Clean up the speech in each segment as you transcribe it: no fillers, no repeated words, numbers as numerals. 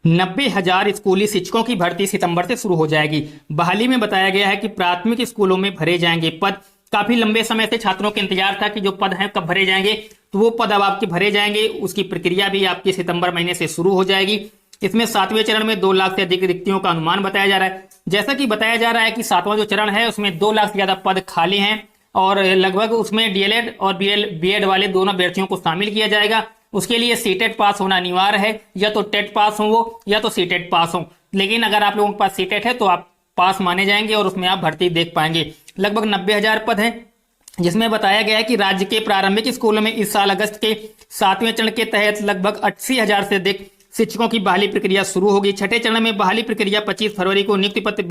90,000 स्कूली शिक्षकों की भर्ती सितंबर से शुरू हो जाएगी। बहाली में बताया गया है कि प्राथमिक स्कूलों में भरे जाएंगे पद। काफी लंबे समय से छात्रों को इंतजार था कि जो पद हैं कब भरे जाएंगे, तो वो पद अब आपके भरे जाएंगे। उसकी प्रक्रिया भी आपकी सितंबर महीने से शुरू हो जाएगी। इसमें 7वें चरण में 2 लाख से अधिक रिक्तियों का अनुमान बताया जा रहा है। जैसा कि बताया जा रहा है कि 7वां जो चरण है उसमें 2 लाख से ज्यादा पद खाली हैं और लगभग उसमें डीएलएड और बीएड वाले दोनों अभ्यर्थियों को शामिल किया जाएगा। उसके लिए सीटेट पास होना अनिवार्य है, या तो टेट पास हो वो या तो सीटेट पास हो। लेकिन अगर आप लोगों के पास सीटेट है तो आप पास माने जाएंगे और उसमें आप भर्ती देख पाएंगे। लगभग 90,000 पद हैं, जिसमें बताया गया है कि राज्य के प्रारंभिक स्कूलों में इस साल अगस्त के 7वें चरण के तहत लगभग 80,000 से अधिक शिक्षकों की बहाली प्रक्रिया शुरू होगी। छठे चरण में बहाली प्रक्रिया 25 फरवरी को नियुक्ति पत्र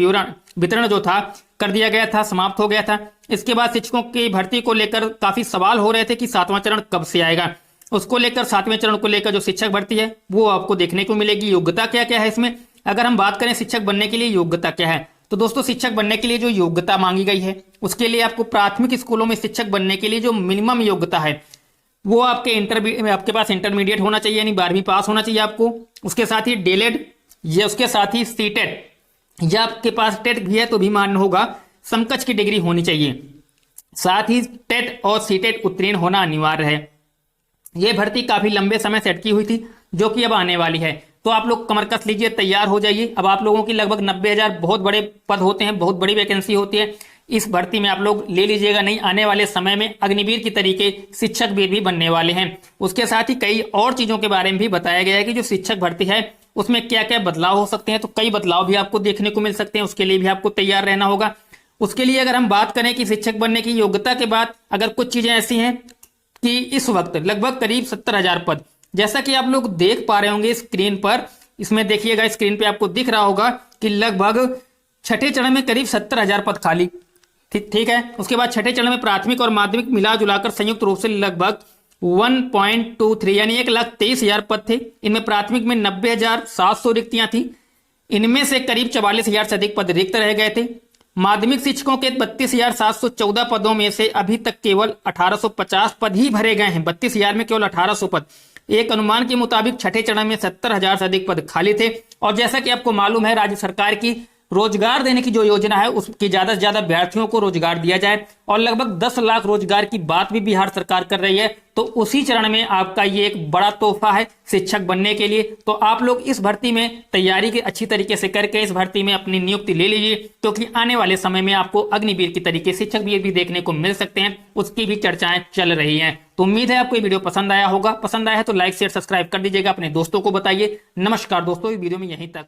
वितरण जो था कर दिया गया था, समाप्त हो गया था। इसके बाद शिक्षकों की भर्ती को लेकर काफी सवाल हो रहे थे कि 7वां चरण कब से आएगा। उसको लेकर 7वें चरण को लेकर जो शिक्षक भर्ती है वो आपको देखने को मिलेगी। योग्यता क्या क्या है इसमें, अगर हम बात करें शिक्षक बनने के लिए योग्यता क्या है, तो दोस्तों शिक्षक बनने के लिए जो योग्यता मांगी गई है उसके लिए आपको प्राथमिक स्कूलों में शिक्षक बनने के लिए जो मिनिमम योग्यता है वो आपके पास इंटरमीडिएट होना चाहिए, यानी 12वीं पास होना चाहिए आपको। उसके साथ ही डीएलएड या उसके साथ ही सीटेट या आपके पास टेट भी है तो भी मान्य होगा, समकक्ष की डिग्री होनी चाहिए। साथ ही टेट और सीटेट उत्तीर्ण होना अनिवार्य है। ये भर्ती काफी लंबे समय से अटकी हुई थी जो कि अब आने वाली है। तो आप लोग कमर कस लीजिए, तैयार हो जाइए। अब आप लोगों की लगभग 90,000 बहुत बड़े पद होते हैं, बहुत बड़ी वैकेंसी होती है। इस भर्ती में आप लोग ले लीजिएगा, नहीं आने वाले समय में अग्निवीर की तरीके शिक्षक वीर भी बनने वाले हैं। उसके साथ ही कई और चीजों के बारे में भी बताया गया है कि जो शिक्षक भर्ती है उसमें क्या क्या बदलाव हो सकते हैं। तो कई बदलाव भी आपको देखने को मिल सकते हैं, उसके लिए भी आपको तैयार रहना होगा। उसके लिए अगर हम बात करें कि शिक्षक बनने की योग्यता के बाद अगर कुछ चीजें ऐसी हैं कि इस वक्त लगभग करीब 70,000 पद, जैसा कि आप लोग देख पा रहे होंगे स्क्रीन पर, इसमें देखिएगा स्क्रीन पे आपको दिख रहा होगा कि लगभग छठे चरण में करीब 70,000 पद खाली। ठीक है। उसके बाद छठे चरण में प्राथमिक और माध्यमिक मिला जुलाकर संयुक्त रूप से लगभग 1.23 यानी 1,23,000 पद थे। इनमें प्राथमिक में 90,700 रिक्तियां थी। इनमें से करीब 44,000 से अधिक पद रिक्त रह गए थे। माध्यमिक शिक्षकों के 32,714 पदों में से अभी तक केवल 1,850 पद ही भरे गए हैं। 32,000 में केवल 1,800 पद। एक अनुमान के मुताबिक छठे चरण में 70,000 से अधिक पद खाली थे। और जैसा कि आपको मालूम है, राज्य सरकार की रोजगार देने की जो योजना है उसकी ज्यादा से ज्यादा अभ्यर्थियों को रोजगार दिया जाए, और लगभग 10 लाख रोजगार की बात भी बिहार सरकार कर रही है। तो उसी चरण में आपका ये एक बड़ा तोहफा है शिक्षक बनने के लिए। तो आप लोग इस भर्ती में तैयारी के अच्छी तरीके से करके इस भर्ती में अपनी नियुक्ति ले लीजिए, क्योंकि आने वाले समय में आपको अग्निवीर की तरीके शिक्षक वीर भी देखने को मिल सकते हैं। उसकी भी चर्चाएं चल रही हैं। तो उम्मीद है आपको ये वीडियो पसंद आया होगा। पसंद आया है तो लाइक शेयर सब्सक्राइब कर दीजिएगा, अपने दोस्तों को बताइए। नमस्कार दोस्तों, इस वीडियो में यहीं तक।